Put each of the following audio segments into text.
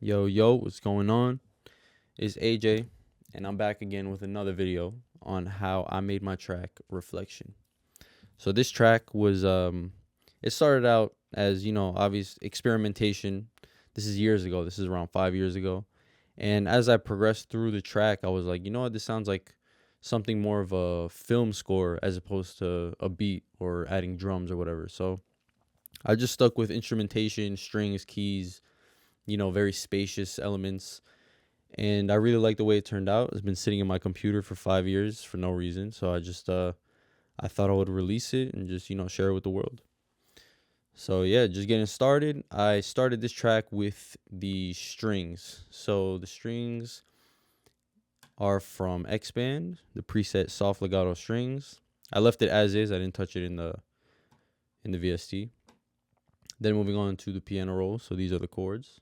Yo, what's going on? It's AJ, and I'm back again with another video on how I made my track Reflection. So this track was it started out as, obvious experimentation. This is years ago. This is around 5 years ago. And as I progressed through the track, I was like, you know what, this sounds like something more of a film score as opposed to a beat or adding drums or whatever. So I just stuck with instrumentation, strings, keys, very spacious elements. And I really like the way it turned out. It's been sitting in my computer for 5 years for no reason. So I thought I would release it and just, share it with the world. So yeah, just getting started. I started this track with the strings. So the strings are from X Band, the preset soft legato strings. I left it as is. I didn't touch it in the VST. Then moving on to the piano roll. So these are the chords.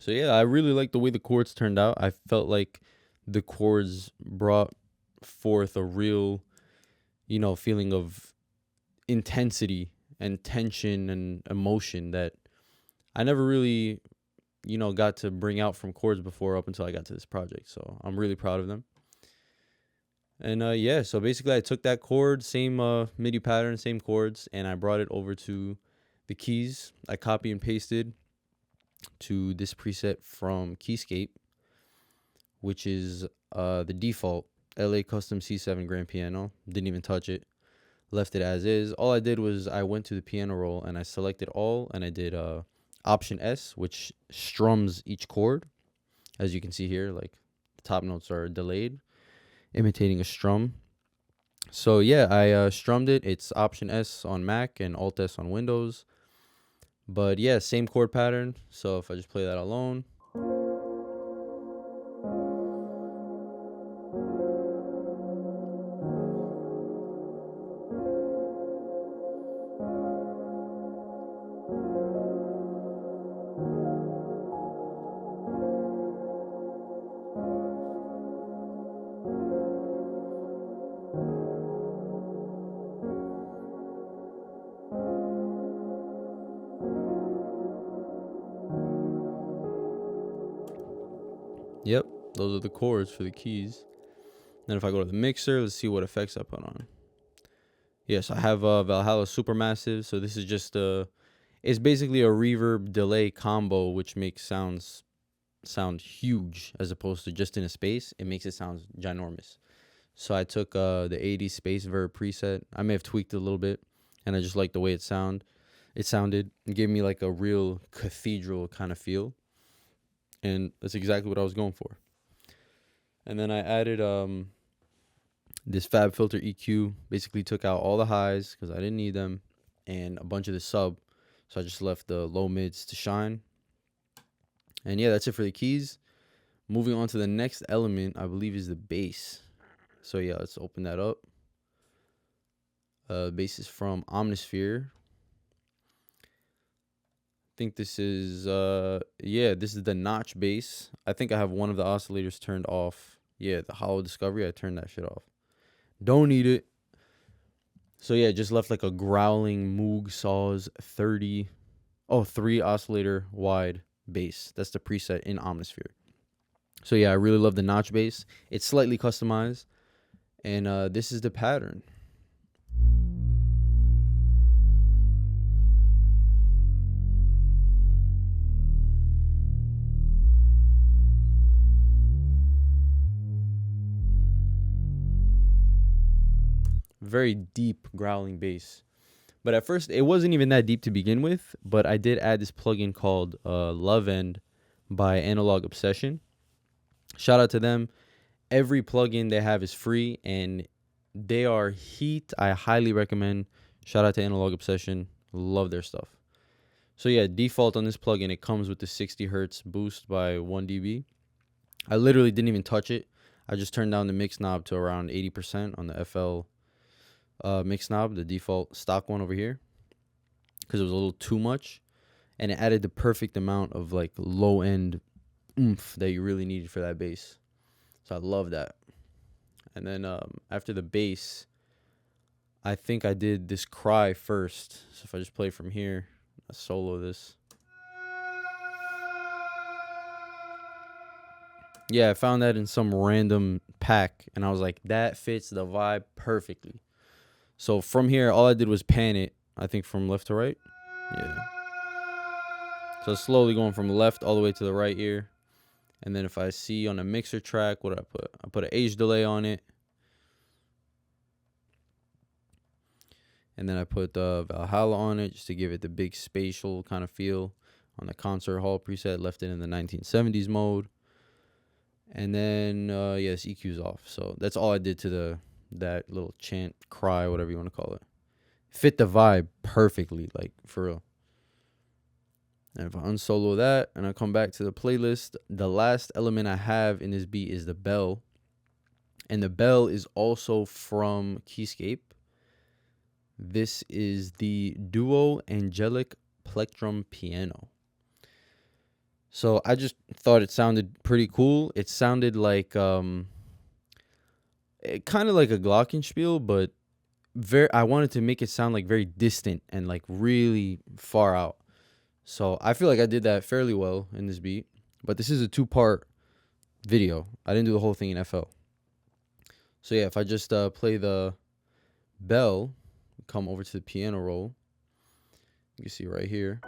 So yeah, I really like the way the chords turned out. I felt like the chords brought forth a real, feeling of intensity and tension and emotion that I never really, got to bring out from chords before up until I got to this project. So I'm really proud of them. And yeah, so basically I took that chord, same MIDI pattern, same chords, and I brought it over to the keys. I copy and pasted to this preset from Keyscape, which is the default LA Custom C7 grand piano. Didn't even touch it. Left it as is. All I did was I went to the piano roll and I selected all, and I did Option S, which strums each chord. As you can see here, like the top notes are delayed, imitating a strum. So yeah, I strummed it. It's Option S on Mac and Alt S on Windows. But yeah, same chord pattern. So if I just play that alone. Yep, those are the chords for the keys. Then if I go to the mixer, let's see what effects I put on. Yes, I have Valhalla Supermassive. So this is just it's basically a reverb delay combo, which makes sound huge as opposed to just in a space. It makes it sound ginormous. So I took the 80 space verb preset. I may have tweaked it a little bit, and I just like the way it sounded. It gave me like a real cathedral kind of feel, and that's exactly what I was going for. And then I added this Fab Filter EQ. Basically took out all the highs because I didn't need them, and a bunch of the sub. So I just left the low mids to shine. And yeah, that's it for the keys. Moving on to the next element, I believe is the bass. So yeah, let's open that up. Bass is from Omnisphere. I think this is this is the notch bass. I think I have one of the oscillators turned off. Yeah, the Hollow Discovery, I turned that shit off. Don't need it. So yeah, just left like a growling Moog Saws 3 oscillator wide bass. That's the preset in Omnisphere. So yeah, I really love the notch bass. It's slightly customized, and this is the pattern. Very deep growling bass. But at first, it wasn't even that deep to begin with. But I did add this plugin called Love End by Analog Obsession. Shout out to them. Every plugin they have is free, and they are heat. I highly recommend. Shout out to Analog Obsession. Love their stuff. So yeah, default on this plugin, it comes with the 60 hertz boost by 1 dB. I literally didn't even touch it. I just turned down the mix knob to around 80% on the FL mix knob, the default stock one over here, because it was a little too much, and it added the perfect amount of like low end oomph that you really needed for that bass. So I love that. And then after the bass, I think I did this cry first. So if I just play from here, I solo this. Yeah, I found that in some random pack, and I was like, that fits the vibe perfectly. So from here, all I did was pan it, I think from left to right. Yeah. So slowly going from left all the way to the right ear. And then if I see on a mixer track, what did I put? I put an age delay on it. And then I put the Valhalla on it just to give it the big spatial kind of feel. On the concert hall preset, left it in the 1970s mode. And then, yes, EQ's off. So that's all I did to that little chant, cry, whatever you want to call it. Fit the vibe perfectly, like, for real. And if I unsolo that and I come back to the playlist, the last element I have in this beat is the bell. And the bell is also from Keyscape. This is the Duo Angelic Plectrum Piano. So I just thought it sounded pretty cool. It sounded like kind of like a glockenspiel, but I wanted to make it sound like very distant and like really far out. So I feel like I did that fairly well in this beat. But this is a 2-part video. I didn't do the whole thing in FL. So yeah, if I just play the bell, come over to the piano roll, you can see right here.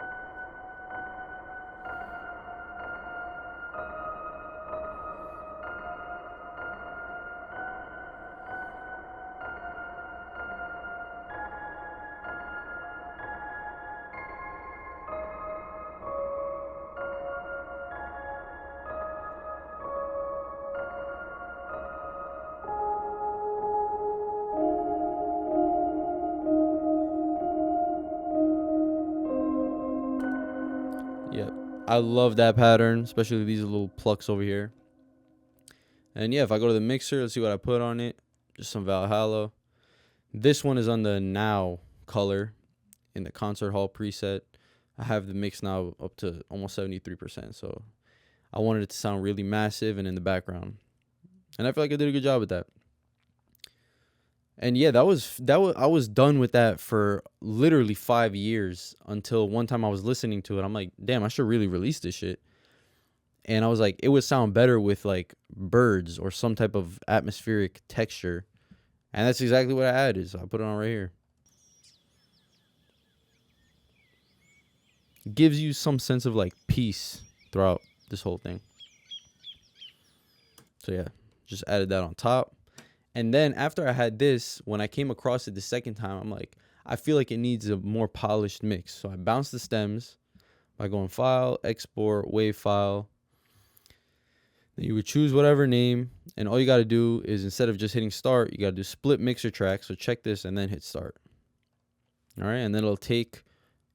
Yeah, I love that pattern, especially these little plucks over here. And yeah, if I go to the mixer, let's see what I put on it. Just some Valhalla. This one is on the now color in the concert hall preset. I have the mix now up to almost 73%. So I wanted it to sound really massive and in the background. And I feel like I did a good job with that. And yeah, that was I was done with that for literally 5 years until one time I was listening to it. I'm like, damn, I should really release this shit. And I was like, it would sound better with like birds or some type of atmospheric texture. And that's exactly what I added. So I put it on right here. It gives you some sense of like peace throughout this whole thing. So yeah, just added that on top. And then after I had this, when I came across it the second time, I'm like, I feel like it needs a more polished mix. So I bounced the stems by going File, Export, Wave File. Then you would choose whatever name. And all you got to do is instead of just hitting start, you got to do split mixer track. So check this and then hit start. All right. And then it'll take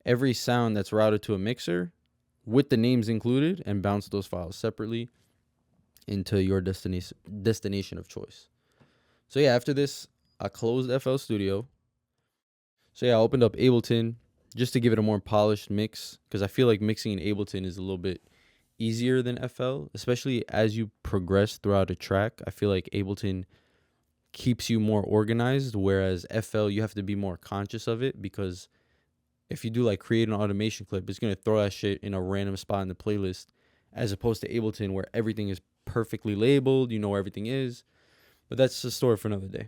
every sound that's routed to a mixer with the names included and bounce those files separately into your destination of choice. So yeah, after this, I closed FL Studio. So yeah, I opened up Ableton just to give it a more polished mix because I feel like mixing in Ableton is a little bit easier than FL, especially as you progress throughout a track. I feel like Ableton keeps you more organized, whereas FL, you have to be more conscious of it because if you do like create an automation clip, it's going to throw that shit in a random spot in the playlist as opposed to Ableton where everything is perfectly labeled, you know where everything is. But that's a story for another day.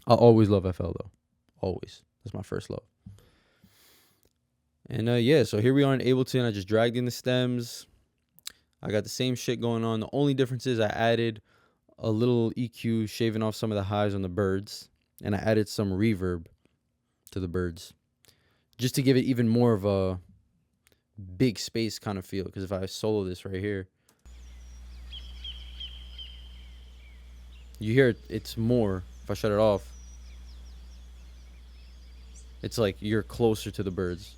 I'll always love FL though. Always. That's my first love. And yeah, so here we are in Ableton. I just dragged in the stems. I got the same shit going on. The only difference is I added a little EQ, shaving off some of the highs on the birds. And I added some reverb to the birds. Just to give it even more of a big space kind of feel. Because if I solo this right here, you hear it's more. If I shut it off, it's like you're closer to the birds.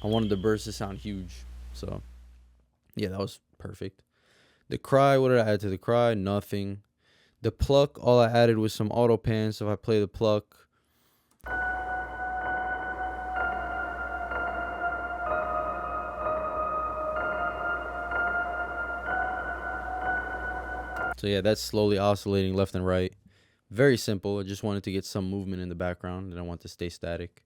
I wanted the burst to sound huge. So yeah, that was perfect. The cry, what did I add to the cry? Nothing. The pluck, all I added was some auto pan. So if I play the pluck, so yeah, that's slowly oscillating left and right. Very simple. I just wanted to get some movement in the background and I want to stay static.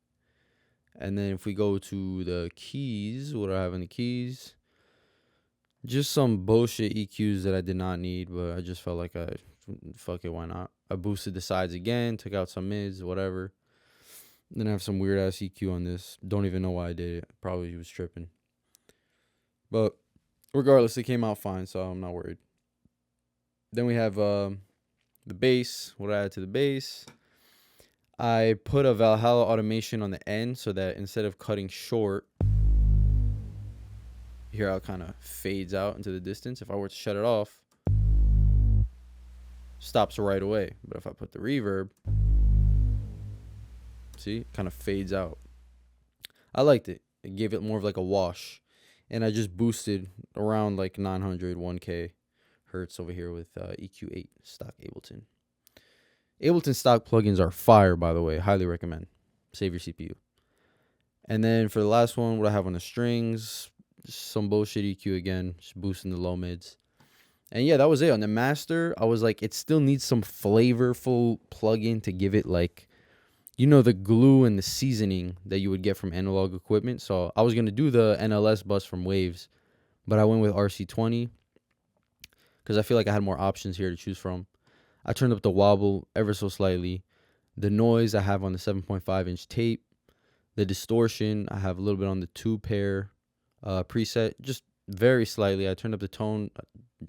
And then if we go to the keys, what do I have in the keys? Just some bullshit EQs that I did not need, but I just felt like fuck it, why not? I boosted the sides again, took out some mids, whatever. Then I have some weird ass EQ on this. Don't even know why I did it. Probably was tripping. But regardless, it came out fine, so I'm not worried. Then we have the bass. What I add to the bass? I put a Valhalla automation on the end so that instead of cutting short, here how it kind of fades out into the distance. If I were to shut it off, stops right away. But if I put the reverb, see, it kind of fades out. I liked it. It gave it more of like a wash. And I just boosted around like 900, 1K hertz over here with EQ8 stock Ableton. Ableton stock plugins are fire, by the way. Highly recommend. Save your CPU. And then for the last one, what I have on the strings, some bullshit EQ again, just boosting the low mids. And yeah, that was it. On the master, I was like, it still needs some flavorful plugin to give it like, you know, the glue and the seasoning that you would get from analog equipment. So I was going to do the NLS bus from Waves, but I went with RC20 because I feel like I had more options here to choose from. I turned up the wobble ever so slightly. The noise I have on the 7.5-inch tape. The distortion I have a little bit on the 2-pair preset, just very slightly. I turned up the tone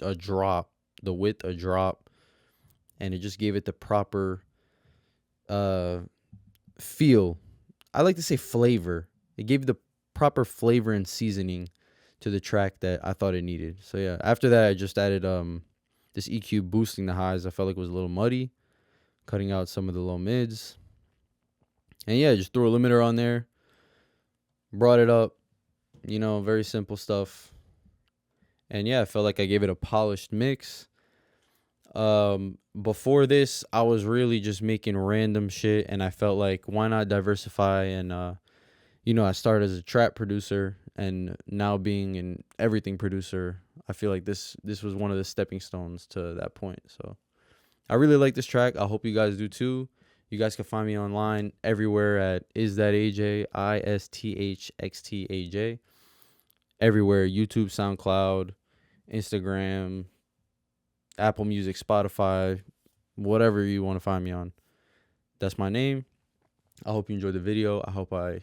a drop, the width a drop, and it just gave it the proper feel. I like to say flavor. It gave the proper flavor and seasoning to the track that I thought it needed. So yeah, after that I just added this EQ boosting the highs. I felt like it was a little muddy, cutting out some of the low mids. And yeah, just threw a limiter on there, brought it up, you know, very simple stuff. And yeah, I felt like I gave it a polished mix. Before this, I was really just making random shit, and I felt like, why not diversify? And you know, I started as a trap producer, and now being an everything producer, I feel like this was one of the stepping stones to that point. So I really like this track. I hope you guys do too. You guys can find me online everywhere at IsThatAJ, IsTHXTAJ. Everywhere, YouTube, SoundCloud, Instagram, Apple Music, Spotify, whatever you want to find me on. That's my name. I hope you enjoyed the video. I hope I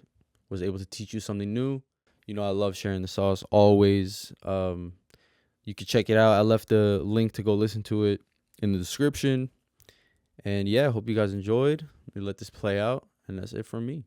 was able to teach you something new. You know, I love sharing the sauce always. You can check it out. I left the link to go listen to it in the description. And yeah, I hope you guys enjoyed. We let this play out, and that's it from me.